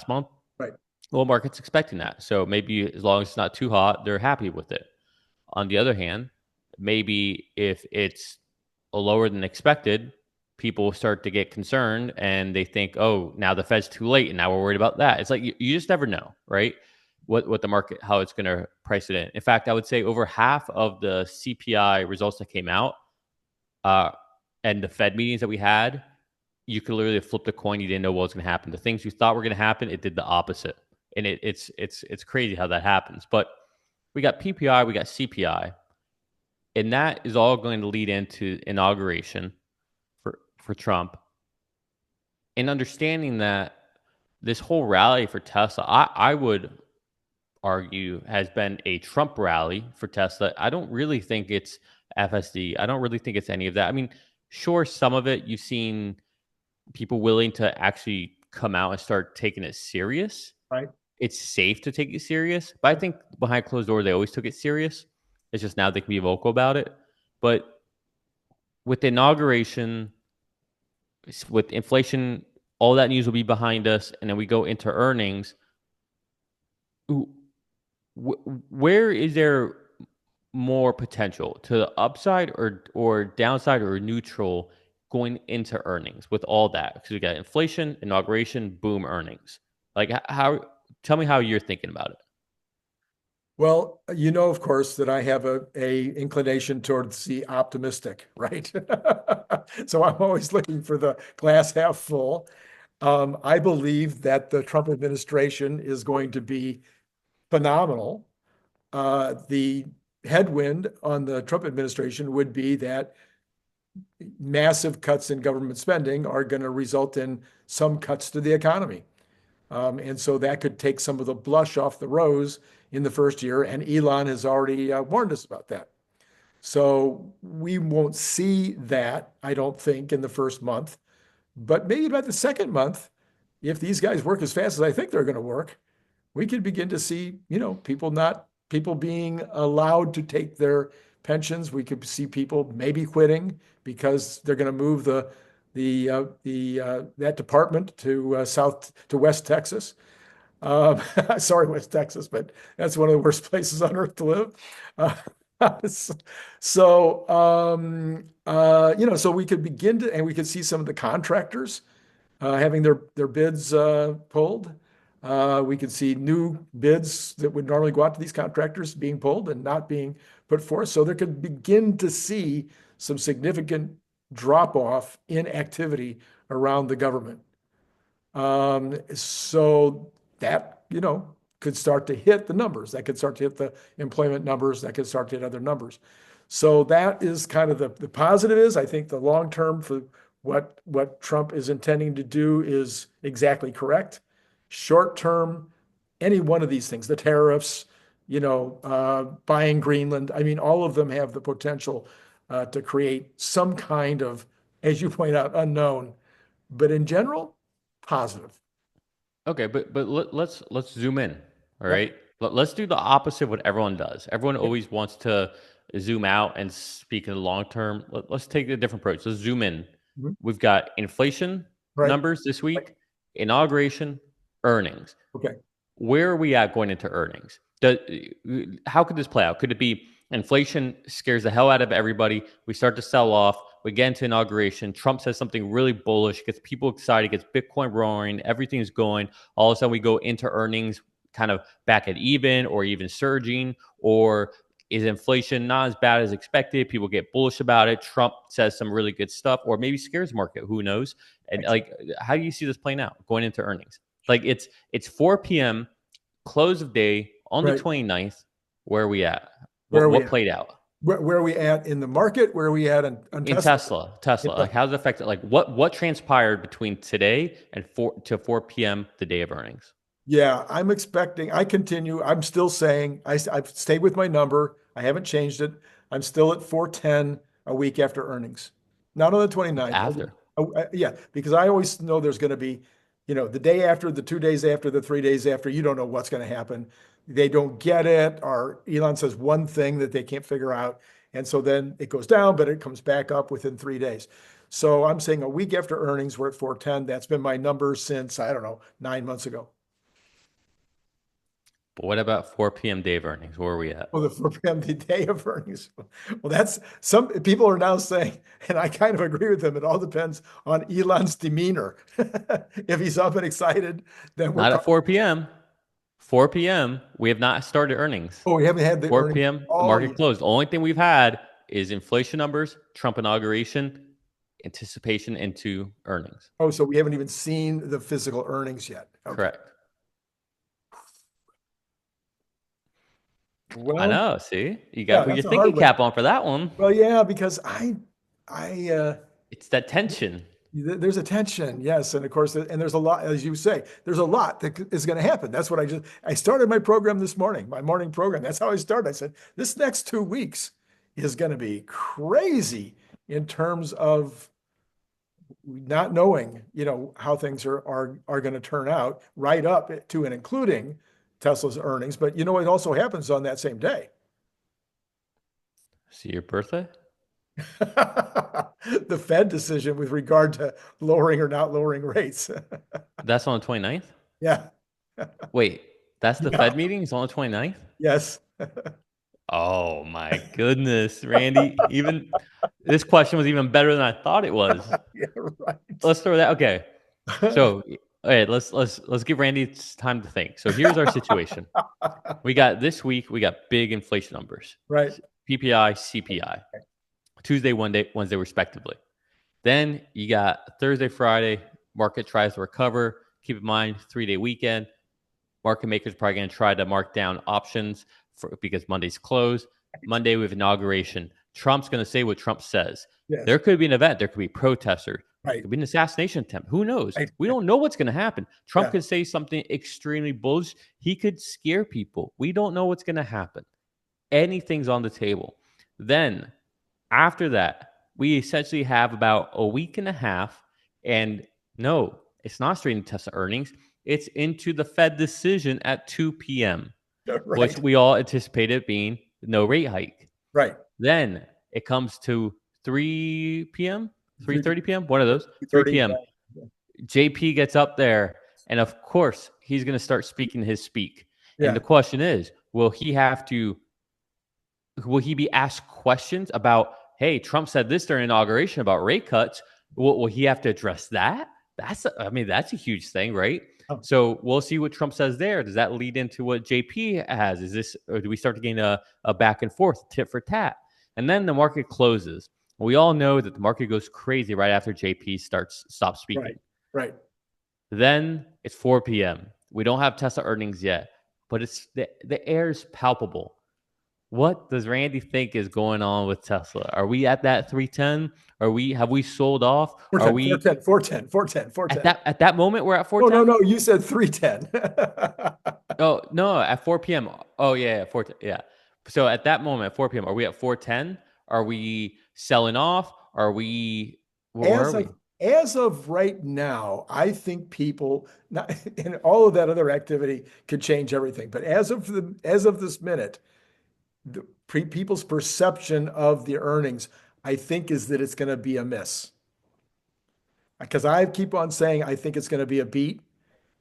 month. Right. Well, market's expecting that, so maybe as long as it's not too hot, they're happy with it. On the other hand, maybe if it's lower than expected, people start to get concerned and they think, oh, now the Fed's too late and now we're worried about that. It's like you just never know, right? What the market, how it's going to price it in. In fact, I would say over half of the CPI results that came out uh, and the Fed meetings that we had, you could literally flip the coin. You didn't know what was going to happen. The things you thought were going to happen, it did the opposite. And it's crazy how that happens. But we got PPI, we got CPI, and that is all going to lead into inauguration for Trump. And understanding that this whole rally for Tesla, I would argue, has been a Trump rally for Tesla. I don't really think it's FSD. I don't really think it's any of that. I mean, sure, some of it you've seen people willing to actually come out and start taking it serious, Right. it's safe to take it serious. But I think behind closed doors, they always took it serious. It's just now they can be vocal about it. But with the inauguration, with inflation, all that news will be behind us, and then we go into earnings. Where is there more potential to the upside or downside or neutral going into earnings with all that? Because we got inflation, inauguration, boom, earnings. Like how? Tell me how you're thinking about it. Well, you know, of course, that I have a inclination towards the optimistic, right? So I'm always looking for the glass half full. I believe that the Trump administration is going to be phenomenal. The headwind on the Trump administration would be that massive cuts in government spending are going to result in some cuts to the economy. And so that could take some of the blush off the rose in the first year. And Elon has already warned us about that. So we won't see that, I don't think, in the first month. But maybe by the second month, if these guys work as fast as I think they're going to work, we could begin to see, people being allowed to take their pensions. We could see people maybe quitting because they're going to move that department to West Texas. Sorry, West Texas, but that's one of the worst places on earth to live. Uh, so we could begin to, and we could see some of the contractors having their bids pulled. We could see new bids that would normally go out to these contractors being pulled and not being put forth. So there could begin to see some significant drop off in activity around the government. So that, could start to hit the numbers. That could start to hit the employment numbers. That could start to hit other numbers. So that is kind of the positive is, I think the long term for what Trump is intending to do is exactly correct. Short term, any one of these things, the tariffs, buying Greenland, I mean, all of them have the potential to create some kind of, as you point out, unknown, but in general, positive. Okay, but let's zoom in. All Yep. right, let's do the opposite of what everyone does. Everyone Yeah. always wants to zoom out and speak in the long term. Let's take a different approach. Let's zoom in. Mhm. We've got inflation Right. numbers this Right. week, inauguration, earnings. Okay. Where are we at going into earnings? How could this play out? Could it be inflation scares the hell out of everybody? We start to sell off. We get into inauguration. Trump says something really bullish, gets people excited, gets Bitcoin roaring, everything's going. All of a sudden, we go into earnings kind of back at even or even surging. Or is inflation not as bad as expected? People get bullish about it. Trump says some really good stuff, or maybe scares the market. Who knows? And Right. like, how do you see this playing out going into earnings? Like it's 4 p.m. close of day on the Right. 29th. Where are we at? Where are we What at? played out Where are we at in the market? Where are we at on in Tesla? Tesla? Like how's it affected? Like what transpired between today and 4 p.m. the day of earnings? Yeah, I'm still saying, I've stayed with my number. I haven't changed it. I'm still at 410 a week after earnings. Not on the 29th. After. Yeah, because I always know there's going to be, the day after, the 2 days after, the 3 days after, you don't know what's going to happen. They don't get it, or Elon says one thing that they can't figure out. And so then it goes down, but it comes back up within 3 days. So I'm saying a week after earnings, we're at 410. That's been my number since, I don't know, 9 months ago. But what about 4 p.m. day of earnings? Where are we at? Well, the day of earnings. Well, that's some people are now saying, and I kind of agree with them. It all depends on Elon's demeanor. If he's up and excited, then we're Not at talking. 4 p.m. 4 p.m. We have not started earnings. Oh, we haven't had the 4 earnings. p.m. The Oh, market yeah. closed. The only thing we've had is inflation numbers, Trump inauguration, anticipation into earnings. Oh, so we haven't even seen the physical earnings yet. Okay. Correct. I Well, know. See, you got to yeah, put your that's a thinking hard one. cap on for that one. Well, yeah, because I, It's that tension. there's a tension, yes, and of course, and there's a lot, as you say, there's a lot that is going to happen. That's what I started my program this morning, my morning program. That's how I started. I said, this next 2 weeks is going to be crazy in terms of not knowing, how things are going to turn out right up to and including Tesla's earnings. But it also happens on that same day. See your birthday? The Fed decision with regard to lowering or not lowering rates. That's on the 29th? Yeah. Wait, that's the Yeah. Fed meeting? It's on the 29th? Yes. Oh my goodness, Randy. Even this question was even better than I thought it was. Yeah, right. Let's throw that. Okay. So, all right, let's give Randy time to think. So here's our situation. We got this week, we got big inflation numbers. Right. PPI, CPI. Tuesday, Wednesday, respectively. Then you got Thursday, Friday, market tries to recover. Keep in mind, 3-day weekend. Market makers probably going to try to mark down options because Monday's closed. Monday, we have inauguration. Trump's going to say what Trump says. Yes. There could be an event. There could be protesters. Right. There could be an assassination attempt. Who knows? Right. We don't know what's going to happen. Trump Yeah. could say something extremely bullish. He could scare people. We don't know what's going to happen. Anything's on the table. Then, after that, we essentially have about a week and a half. And no, it's not straight into Tesla earnings. It's into the Fed decision at 2 p.m., Right. which we all anticipated being no rate hike. Right. Then it comes to 3 p.m., 3:30 p.m., one of those, 3 p.m. Yeah. JP gets up there, and of course, he's going to start speaking his speak. Yeah. And the question is, will he be asked questions about, hey, Trump said this during inauguration about rate cuts? Will he have to address that? That's a huge thing, right? Oh. So we'll see what Trump says there. Does that lead into what JP has? Or do we start to gain a back and forth, tit for tat? And then the market closes. We all know that the market goes crazy right after JP stops speaking. Right. Then it's 4 p.m. We don't have Tesla earnings yet, but it's the air is palpable. What does Randy think is going on with Tesla? Are we at that 310? Have we sold off? 410, Are we 410. at that moment we're at 410? No, you said 310. Oh, no, at 4 p.m. Oh, yeah, 410. Yeah. So at that moment, at 4 p.m., are we at 410? Are we selling off? Where are we? As of right now, I think people, and all of that other activity could change everything. But as of this minute, people's perception of the earnings, I think, is that it's going to be a miss. Because I keep on saying I think it's going to be a beat,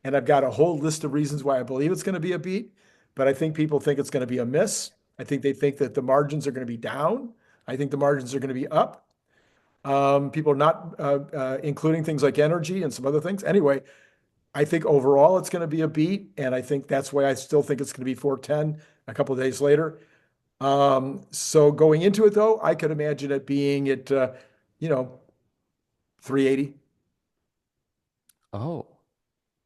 and I've got a whole list of reasons why I believe it's going to be a beat. But I think people think it's going to be a miss. I think they think that the margins are going to be down. I think the margins are going to be up. People are not including things like energy and some other things. Anyway, I think overall it's going to be a beat, and I think that's why I still think it's going to be 410 a couple of days later. So going into it though, I could imagine it being at 380. Oh,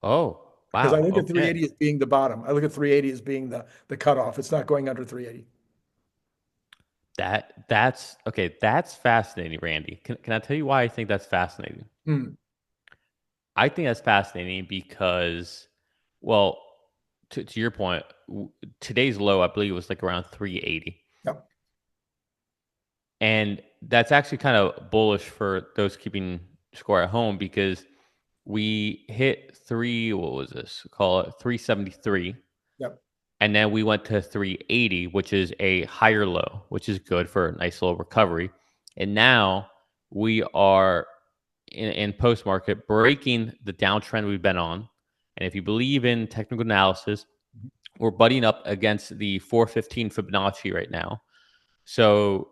Because wow. I look at Okay. 380 as being the bottom. I look at 380 as being the cutoff. It's not going under 380. That's okay. That's fascinating, Randy. Can I tell you why I think that's fascinating? I think that's fascinating because, well, to your point, today's low, I believe, was like around 380. Yep. And that's actually kind of bullish for those keeping score at home because we hit call it 373. Yep. And then we went to 380, which is a higher low, which is good for a nice little recovery. And now we are in post-market breaking the downtrend we've been on. And if you believe in technical analysis, we're butting up against the 415 Fibonacci right now. So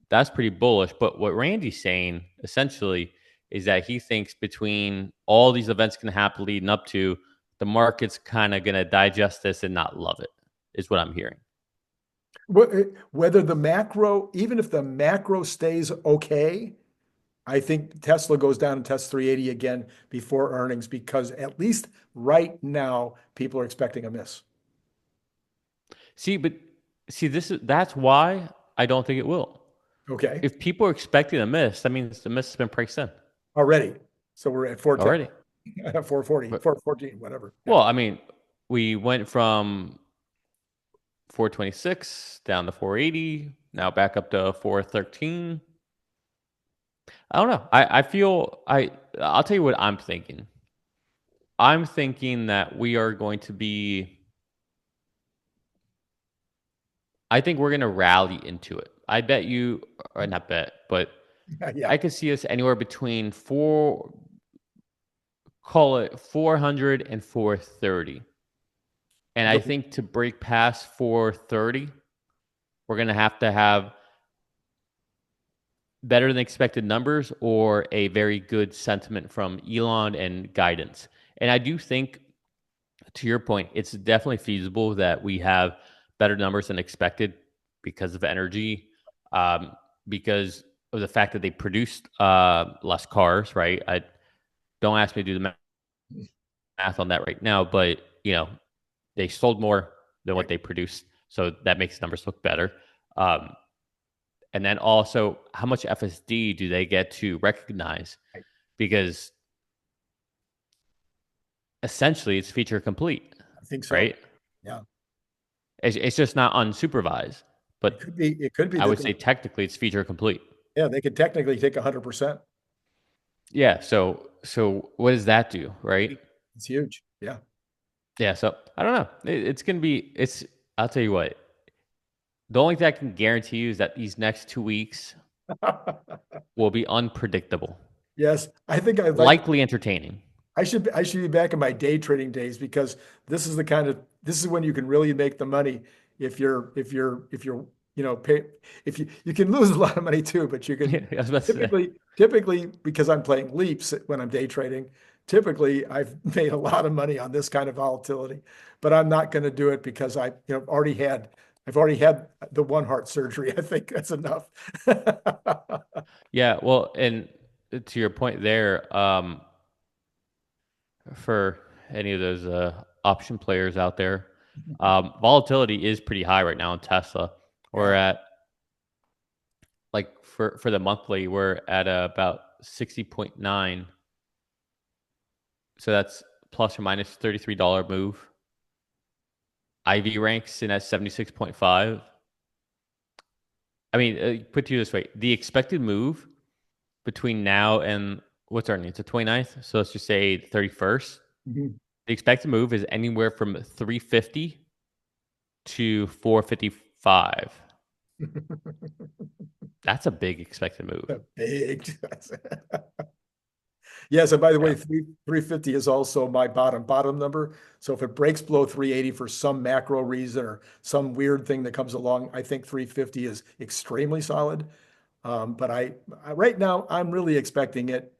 that's pretty bullish. But what Randy's saying essentially is that he thinks between all these events can happen leading up to, the market's kind of going to digest this and not love it, is what I'm hearing. Whether the macro, even if the macro stays okay, I think Tesla goes down and tests 380 again before earnings, because at least right now, people are expecting a miss. That's why I don't think it will. Okay. If people are expecting a miss, that means the miss has been priced in. Already. So we're at 410. Already. 440, 414, whatever. Well, I mean, we went from 426 down to 480, now back up to 413. I don't know. I feel I'll tell you what I'm thinking. I'm thinking that we are going to be. I think we're going to rally into it. I bet you, or not bet, but Yeah. I could see us anywhere between call it 400 and 430. And I The- think to break past 430, we're going to have better than expected numbers or a very good sentiment from Elon and guidance. And I do think, to your point, it's definitely feasible that we have better numbers than expected because of energy, um, because of the fact that they produced less cars, right? I don't ask me to do the math on that right now, but they sold more than what right. they produced, so that makes numbers look better. Um, and then also, how much FSD do they get to recognize? Right. Because essentially, it's feature complete, I think so. right? Yeah. It's just not unsupervised, It but could be. It could be I that would say technically it's feature complete. yeah, they could technically take 100%. Yeah. So what does that do, right? It's huge. Yeah. Yeah. So I don't know. It's gonna be. It's. I'll tell you what. The only thing I can guarantee you is that these next 2 weeks will be unpredictable, Yes, I think I'd like. likely entertaining. I should be back in my day trading days because this is when you can really make the money if you're pay if you can lose a lot of money too, but you Yeah, can I was about to say. typically because I'm playing leaps when I'm day trading, typically I've made a lot of money on this kind of volatility, but I'm not going to do it because I've already had the one heart surgery. I think that's enough. Yeah. Well, and to your point there, for any of those option players out there, volatility is pretty high right now in Tesla. We're Yeah. at like for the monthly, we're at about 60.9. So that's plus or minus $33 move. IV ranks in at 76.5. I mean, put to you this way, the expected move between now and what's our name? It's the 29th. So let's just say the 31st. Mhm. The expected move is anywhere from 350 to 455. That's a big expected move. Big. Yes, and by the way, Yeah. 350 is also my bottom number. So if it breaks below 380 for some macro reason or some weird thing that comes along, I think 350 is extremely solid. But right now I'm really expecting it.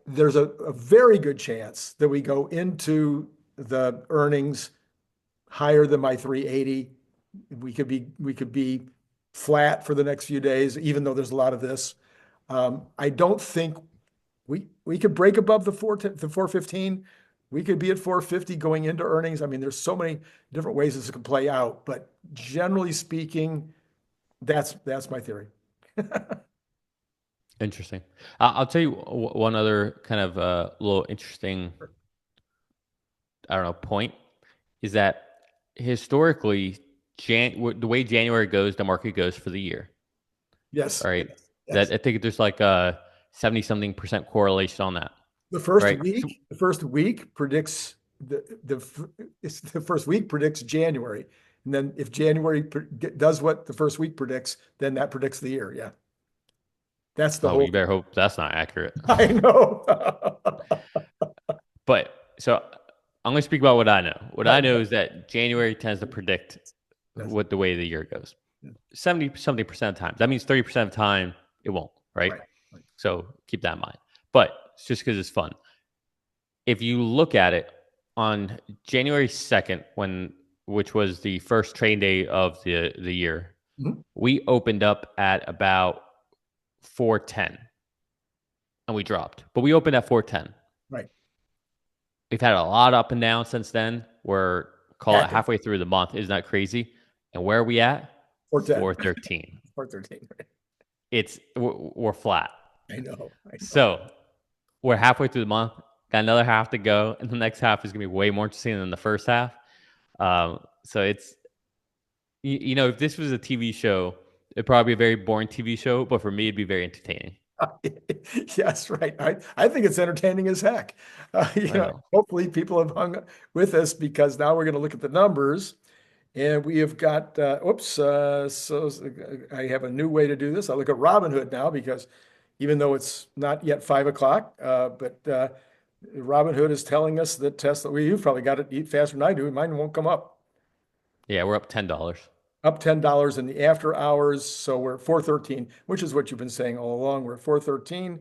There's a very good chance that we go into the earnings higher than my 380. We could be flat for the next few days, even though there's a lot of this. I don't think we could break above the 415. We could be at 450 going into earnings. I mean, there's so many different ways this could play out, but generally speaking, that's my theory. Interesting. I'll tell you one other kind of little interesting, I don't know, point is that historically, the way January goes, the market goes for the year. Yes, All right. yes, That yes. I think there's like a 70 something percent correlation on that. Right. So, The first week predicts the first week predicts January, and then if January does what the first week predicts, then that predicts the year. Yeah, that's the oh, whole you thing. better hope that's not accurate. I know. But so I'm going to speak about what I know. What I know Okay. is that January tends to predict Yes. what the way the year goes. Yeah. 70 something percent of the time. That means 30% of the time it won't, right? Right. Right. So keep that in mind. But it's just because it's fun. If you look at it on January 2nd, which was the first trade day of the year, Mhm. we opened up at about 410 and we dropped. But we opened at 410. Right. We've had a lot up and down since then. We're call it Active halfway through the month. Isn't that crazy? And where are we at? 410, 413. 413. Right. We're flat. I know. I know. So we're halfway through the month. Got another half to go, and the next half is gonna be way more interesting than the first half. So it's if this was a TV show it'd probably be a very boring TV show, but for me, it'd be very entertaining. Yes, right. I think it's entertaining as heck. I know. Hopefully people have hung with us because now we're going to look at the numbers. And we have got, I have a new way to do this. I look at Robinhood now because even though it's not yet 5 o'clock, but Robinhood is telling us that Tesla, you've probably got it eat faster than I do. Mine won't come up. Yeah, we're up $10. Up $10 in the after hours. So we're at 413, which is what you've been saying all along. We're at 413.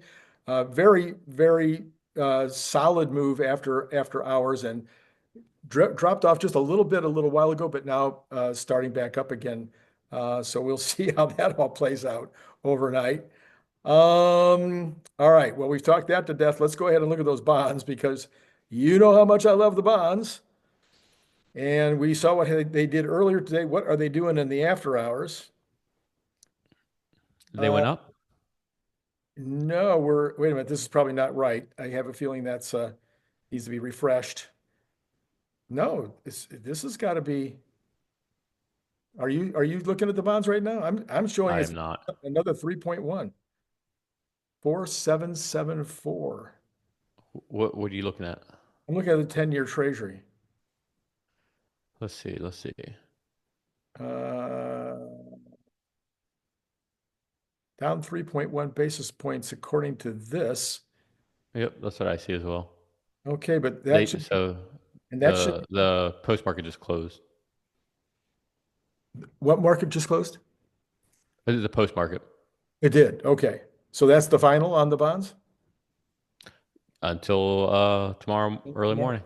Very, very solid move after hours and dropped off just a little bit a little while ago, but now starting back up again. So we'll see how that all plays out overnight. All right. Well, we've talked that to death. Let's go ahead and look at those bonds because you know how much I love the bonds. And we saw what they did earlier today. What are they doing in the after hours? They Uh, went up. no, wait a minute. This is probably not right. I have a feeling that's needs to be refreshed. No, this has got to be. Are you looking at the bonds right now? I'm showing I it's am not. another 3.1. 4774. What are you looking at? I'm looking at the 10-year treasury. Let's see. Let's see. Uh, down 3.1 basis points according to this. Yep, that's what I see as well. Okay, but They that should so and that should the post market just closed. what market just closed? This is the post market It did. Okay. So that's the final on the bonds? until tomorrow early Tomorrow. morning.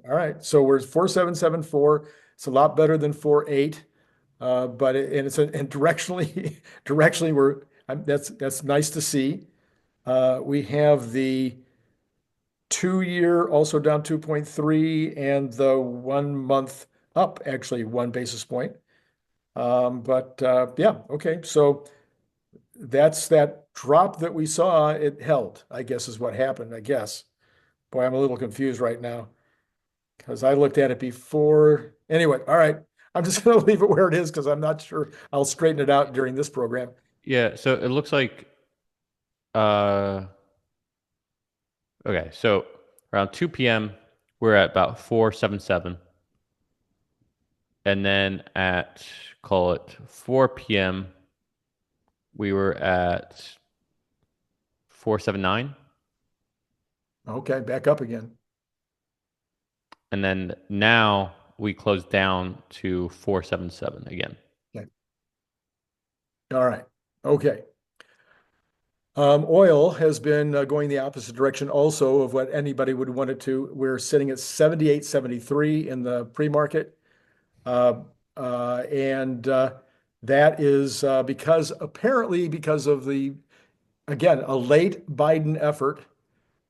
All right. So we're 4774. It's a lot better than 48. But and directionally that's nice to see. We have the 2-year also down 2.3 and the 1 month up actually 1 basis point. But yeah, okay. So that's that drop that we saw. It held, I guess, is what happened, I guess. Boy, I'm a little confused right now because I looked at it before. Anyway, all right. I'm just going to leave it where it is because I'm not sure I'll straighten it out during this program. Yeah, so it looks like uh okay, so around 2 p.m. we're at about 477. And then at call it 4 p.m. we were at 479. Okay, back up again. And then now we close down to 477 again. Okay. All right. Okay. Oil has been going the opposite direction also of what anybody would want it to. We're sitting at 78.73 in the pre-market. And that is apparently because of again, a late Biden effort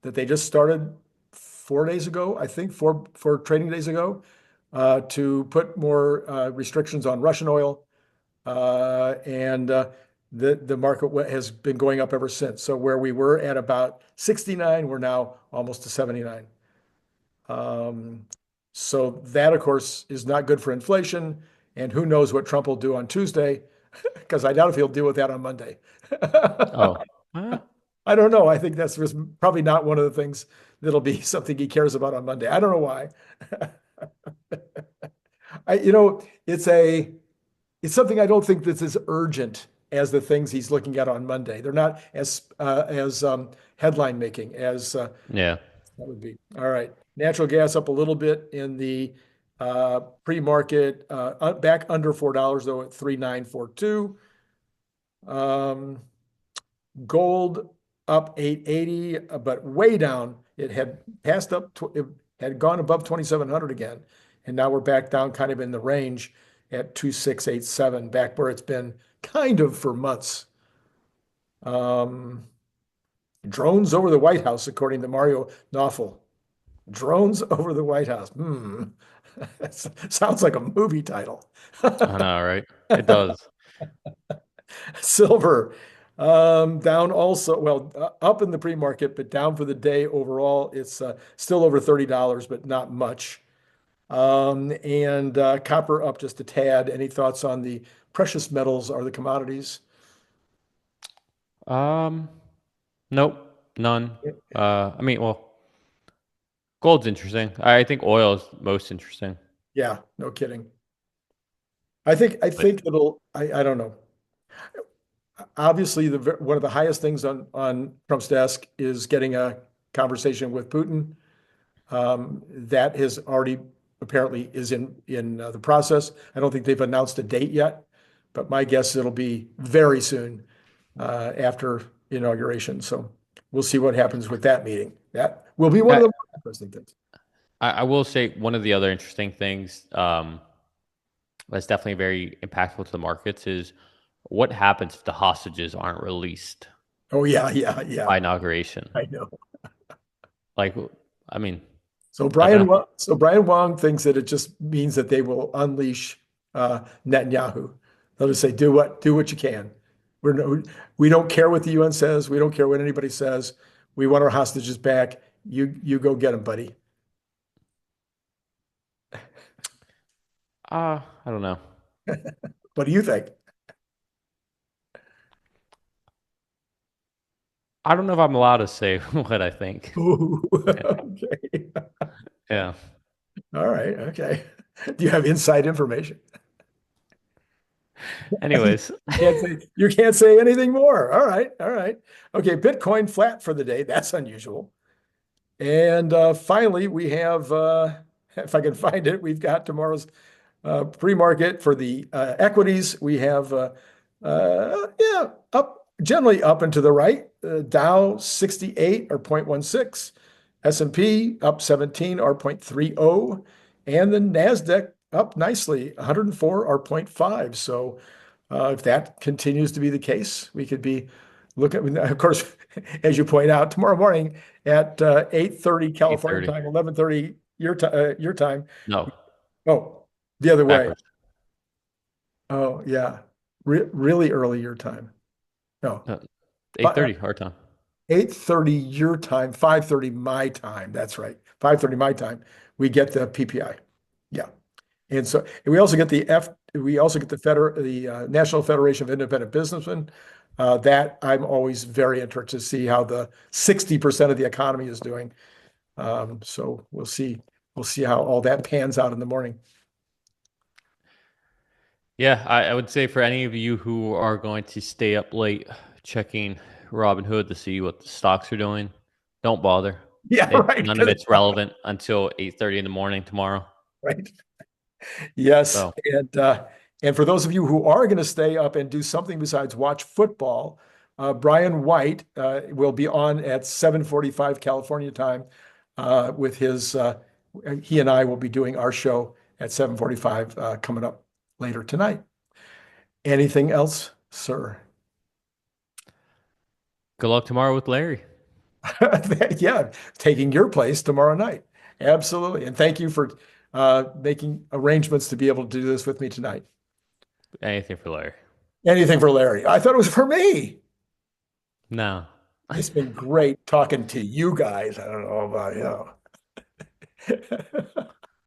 that they just started 4 days ago, I think, four trading days ago, to put more restrictions on Russian oil. And the market has been going up ever since. So where we were at about 69, we're now almost to 79. So that, of course, is not good for inflation. And who knows what Trump will do on Tuesday, because I doubt if he'll deal with that on Monday. Oh. Huh? I don't know. I think that's just probably not one of the things that'll be something he cares about on Monday. I don't know why. It's something I don't think that's as urgent as the things he's looking at on Monday. They're not as headline making as Yeah. that would be. All right. Natural gas up a little bit in the pre-market, back under $4 though at 3,942. Gold up 880, but way down. It had passed it had gone above 2,700 again, and now we're back down kind of in the range at 2,687, back where it's been kind of for months. Drones over the White House, according to Mario Knopfel. Drones over the White House. Sounds like a movie title. I know, right? It does. Silver down also, well, up in the pre-market, but down for the day overall. It's still over $30, but not much. And copper up just a tad. Any thoughts on the precious metals or the commodities? Um, nope, none. I mean, well, gold's interesting. I think oil is most interesting. Yeah, no kidding. I think I don't know. Obviously, one of the highest things on Trump's desk is getting a conversation with Putin. That has already apparently is in the process. I don't think they've announced a date yet, but my guess it'll be very soon after inauguration. So we'll see what happens with that meeting. That will be one of I, the more interesting things. I will say one of the other interesting things that's definitely very impactful to the markets is what happens if the hostages aren't released Oh yeah, yeah, yeah. by inauguration. I know. Like, I mean, So never know. Brian Wong thinks that it just means that they will unleash Netanyahu. They'll just say, do what you can. We're no, we don't care what the UN says. We don't care what anybody says. We want our hostages back. You go get them, buddy. I don't know. What do you think? I don't know if I'm allowed to say what I think. Ooh, Yeah. okay. Yeah. All right. Okay. Do you have inside information? Anyways, You can't say anything more. All right. All right. Okay. Bitcoin flat for the day. That's unusual. And finally, we have, if I can find it, we've got tomorrow's pre-market for the equities. We have, yeah, up generally up and to the right. Dow 68 or 0.16, S&P up 17 or 0.30, and the Nasdaq up nicely 104 or zero point 0.5. So if that continues to be the case, we could be looking, of course, as you point out, tomorrow morning at 8:30 California 8:30. time, 11:30 your time. No, Oh, the other way. backwards. Oh, yeah. Really early your time. No, No, 8:30 our time. 8:30 your time, 5:30 my time. That's right. 5:30 my time. We get the PPI. Yeah. And we also get the National Federation of Independent Businessmen. That I'm always very interested to see how the 60% of the economy is doing. So we'll see how all that pans out in the morning. Yeah, I would say for any of you who are going to stay up late checking Robinhood to see what the stocks are doing, don't bother. Yeah, right. None of Because it's relevant until 8:30 in the morning tomorrow. right. Yes, So and for those of you who are going to stay up and do something besides watch football, Brian White will be on at 7:45 California time with his. He and I will be doing our show at 7:45 coming up later tonight. Anything else, sir? good luck tomorrow with Larry. Yeah, taking your place tomorrow night. Absolutely, and thank you for making arrangements to be able to do this with me tonight. Anything for Larry. Anything for Larry? I thought it was for me. No. It's been great talking to you guys. I don't know about you.